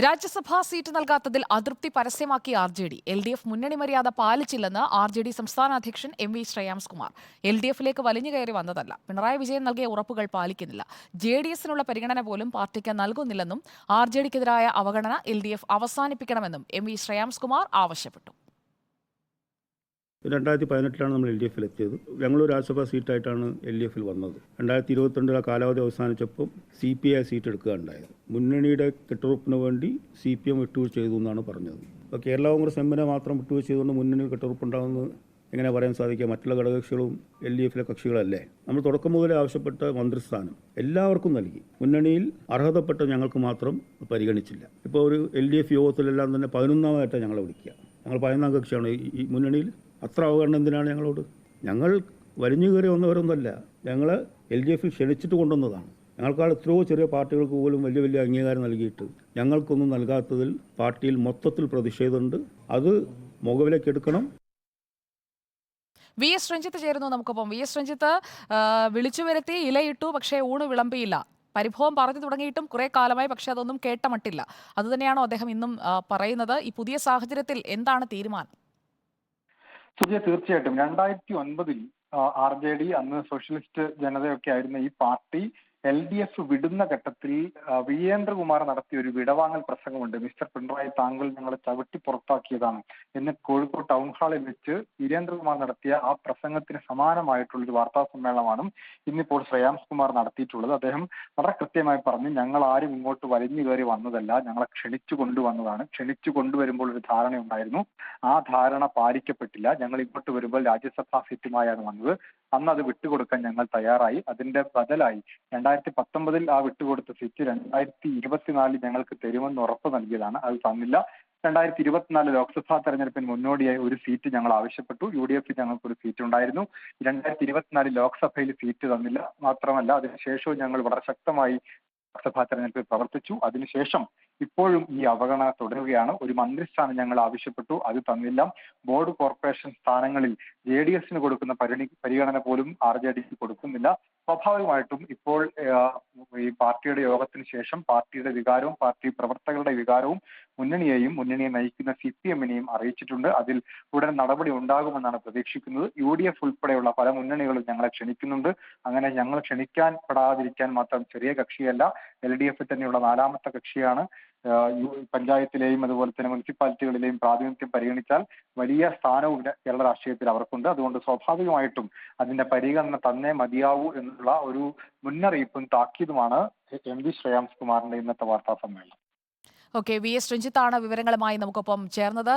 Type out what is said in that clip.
രാജ്യസഭാ seat നൽകാത്തതിൽ അതൃപ്തി പരസ്യമാക്കി RJD. LDF മുന്നണി മര്യാദ പാലിച്ചില്ലെന്ന് RJD സംസ്ഥാന അധ്യക്ഷൻ MV ശ്രേയാംസ് കുമാർ. LDFിലേക്ക് വലിഞ്ഞുകയറി വന്നതല്ല. പിണറായി വിജയൻ നൽകിയ ഉറപ്പുകൾ പാലിക്കുന്നില്ല. JDSനുള്ള പരിഗണന പോലും പാർട്ടിക്ക് നൽകുന്നില്ലെന്നും RJDക്കെതിരായ അവഗണന LDF അവസാനിപ്പിക്കണമെന്നും MV ശ്രേയാംസ് കുമാർ ആവശ്യപ്പെട്ടു. 2018 നമ്മൾ LDFിൽ എത്തിയത്. ഞങ്ങളൊരു രാജ്യസഭാ സീറ്റായിട്ടാണ് LDFിൽ വന്നത്. 2022 കാലാവധി അവസാനിച്ചപ്പോൾ CPI സീറ്റ് എടുക്കുകയുണ്ടായത്. മുന്നണിയുടെ കെട്ടുറപ്പിന് വേണ്ടി CPM വിട്ടുവീഴ്ച ചെയ്തു എന്നാണ് പറഞ്ഞത്. അപ്പോൾ കേരള കോൺഗ്രസ് എമ്മിനെ മാത്രം വിട്ടുവീഴ്ച ചെയ്തുകൊണ്ട് മുന്നണിയിൽ കെട്ടുറപ്പുണ്ടാകുന്നത് എങ്ങനെ പറയാൻ സാധിക്കുക? മറ്റുള്ള ഘടകകക്ഷികളും LDFിലെ കക്ഷികളല്ലേ? നമ്മൾ തുടക്കം മുതലേ ആവശ്യപ്പെട്ട മന്ത്രിസ്ഥാനം എല്ലാവർക്കും നൽകി. മുന്നണിയിൽ അർഹതപ്പെട്ട ഞങ്ങൾക്ക് മാത്രം പരിഗണിച്ചില്ല. ഇപ്പോൾ ഒരു LDF യോഗത്തിലെല്ലാം തന്നെ 11ാമതായിട്ടാണ് ഞങ്ങളെ വിളിക്കുക. ഞങ്ങൾ 11ാം കക്ഷിയാണ് ഈ മുന്നണിയിൽ. അത്ര അവഗണന എന്തിനാണ് ഞങ്ങളോട്? ഞങ്ങൾ വലിഞ്ഞു കയറി വന്നവരൊന്നുമല്ല. ഞങ്ങൾ LDFിൽ ക്ഷണിച്ചിട്ട് കൊണ്ടുവന്നതാണ്. ഞങ്ങൾക്കാൾ എത്രയോ ചെറിയ പാർട്ടികൾക്ക് പോലും വലിയ വലിയ അംഗീകാരം നൽകിയിട്ട് ഞങ്ങൾക്കൊന്നും നൽകാത്തതിൽ പാർട്ടിയിൽ മൊത്തത്തിൽ പ്രതിഷേധമുണ്ട്. അത് മുഖവിലേക്ക് എടുക്കണം. VS രഞ്ജിത്ത് ചേരുന്നു നമുക്കൊപ്പം. VS രഞ്ജിത്ത്, വിളിച്ചു വരുത്തി ഇലയിട്ടു, പക്ഷേ ഊണ് വിളമ്പിയില്ല. പരിഭവം പറഞ്ഞു തുടങ്ങിയിട്ടും കുറെ കാലമായി, പക്ഷെ അതൊന്നും കേട്ടമട്ടില്ല. അതുതന്നെയാണോ അദ്ദേഹം ഇന്നും പറയുന്നത്? ഈ പുതിയ സാഹചര്യത്തിൽ എന്താണ് തീരുമാനം? തീർച്ചയായിട്ടും 2009 RJD, അന്ന് സോഷ്യലിസ്റ്റ് ജനതയൊക്കെ ആയിരുന്ന ഈ പാർട്ടി LDF വിടുന്ന ഘട്ടത്തിൽ വീരേന്ദ്രകുമാർ നടത്തിയ ഒരു വിടവാങ്ങൽ പ്രസംഗമുണ്ട്. മിസ്റ്റർ പിണറായി, താങ്കൾ ഞങ്ങളെ ചവിട്ടി പുറത്താക്കിയതാണ് എന്ന് കോഴിക്കോട് ടൗൺ ഹാളിൽ വെച്ച് വീരേന്ദ്രകുമാർ നടത്തിയ ആ പ്രസംഗത്തിന് സമാനമായിട്ടുള്ളൊരു വാർത്താ സമ്മേളനമാണ് ഇന്നിപ്പോൾ ശ്രേയാംസ് കുമാർ നടത്തിയിട്ടുള്ളത്. അദ്ദേഹം വളരെ കൃത്യമായി പറഞ്ഞു, ഞങ്ങൾ ആരും ഇങ്ങോട്ട് വലിഞ്ഞു കയറി വന്നതല്ല, ഞങ്ങളെ ക്ഷണിച്ചു കൊണ്ടുവന്നതാണ്. ക്ഷണിച്ചു കൊണ്ടുവരുമ്പോൾ ഒരു ധാരണയുണ്ടായിരുന്നു, ആ ധാരണ പാലിക്കപ്പെട്ടില്ല. ഞങ്ങൾ ഇങ്ങോട്ട് വരുമ്പോൾ രാജ്യസഭാ സീറ്റുമായാണ് വന്നത്. അന്ന് അത് വിട്ടുകൊടുക്കാൻ ഞങ്ങൾ തയ്യാറായി. അതിന്റെ ബദലായി 2019 ആ വിട്ടുകൊടുത്ത സീറ്റ് 2024 ഞങ്ങൾക്ക് തരുമെന്ന് ഉറപ്പ് നൽകിയതാണ്. അത് തന്നില്ല. 2024 ലോക്സഭാ തെരഞ്ഞെടുപ്പിന് മുന്നോടിയായി ഒരു സീറ്റ് ഞങ്ങൾ ആവശ്യപ്പെട്ടു. UDF ഞങ്ങൾക്കൊരു സീറ്റ് ഉണ്ടായിരുന്നു. 2024 ലോക്സഭയിൽ സീറ്റ് തന്നില്ല. മാത്രമല്ല അതിനുശേഷവും ഞങ്ങൾ വളരെ ശക്തമായി ലോക്സഭാ തെരഞ്ഞെടുപ്പിൽ പ്രവർത്തിച്ചു. അതിനുശേഷം ഇപ്പോഴും ഈ അവഗണന തുടരുകയാണ്. ഒരു മന്ത്രിസ്ഥാനം ഞങ്ങൾ ആവശ്യപ്പെട്ടു, അത് തന്നില്ല. ബോർഡ് കോർപ്പറേഷൻ സ്ഥാനങ്ങളിൽ JDSന് കൊടുക്കുന്ന പരിഗണന പോലും RJDക്ക് കൊടുക്കുന്നില്ല. സ്വാഭാവികമായിട്ടും ഇപ്പോൾ ഈ പാർട്ടിയുടെ യോഗത്തിന് ശേഷം പാർട്ടിയുടെ വികാരവും പാർട്ടി പ്രവർത്തകരുടെ വികാരവും മുന്നണിയെ നയിക്കുന്ന CPMനെയും അറിയിച്ചിട്ടുണ്ട്. അതിൽ ഉടൻ നടപടി ഉണ്ടാകുമെന്നാണ് പ്രതീക്ഷിക്കുന്നത്. UDF ഉൾപ്പെടെയുള്ള പല മുന്നണികളും ഞങ്ങളെ ക്ഷണിക്കുന്നുണ്ട്. അങ്ങനെ ഞങ്ങൾ ക്ഷണിക്കാൻ പെടാതിരിക്കാൻ മാത്രം ചെറിയ കക്ഷിയല്ല, LDF തന്നെയുള്ള 4ാമത്തെ കക്ഷിയാണ്. പഞ്ചായത്തിലെയും അതുപോലെ തന്നെ മുനിസിപ്പാലിറ്റികളിലെയും പ്രാതിനിധ്യം പരിഗണിച്ചാൽ വലിയ സ്ഥാനവും കേരള രാഷ്ട്രീയത്തിൽ അവർക്കുണ്ട്. അതുകൊണ്ട് സ്വാഭാവികമായിട്ടും അതിന്റെ പരിഗണന തന്നേ മതിയാവൂ എന്നുള്ള ഒരു മുന്നറിയിപ്പും താക്കീതുമാണ് MV ശ്രേയാംസ് കുമാറിന്റെ ഇന്നത്തെ വാർത്താ സമ്മേളനം. VS രഞ്ജിത്താണ് വിവരങ്ങളുമായി നമുക്കൊപ്പം ചേർന്നത്.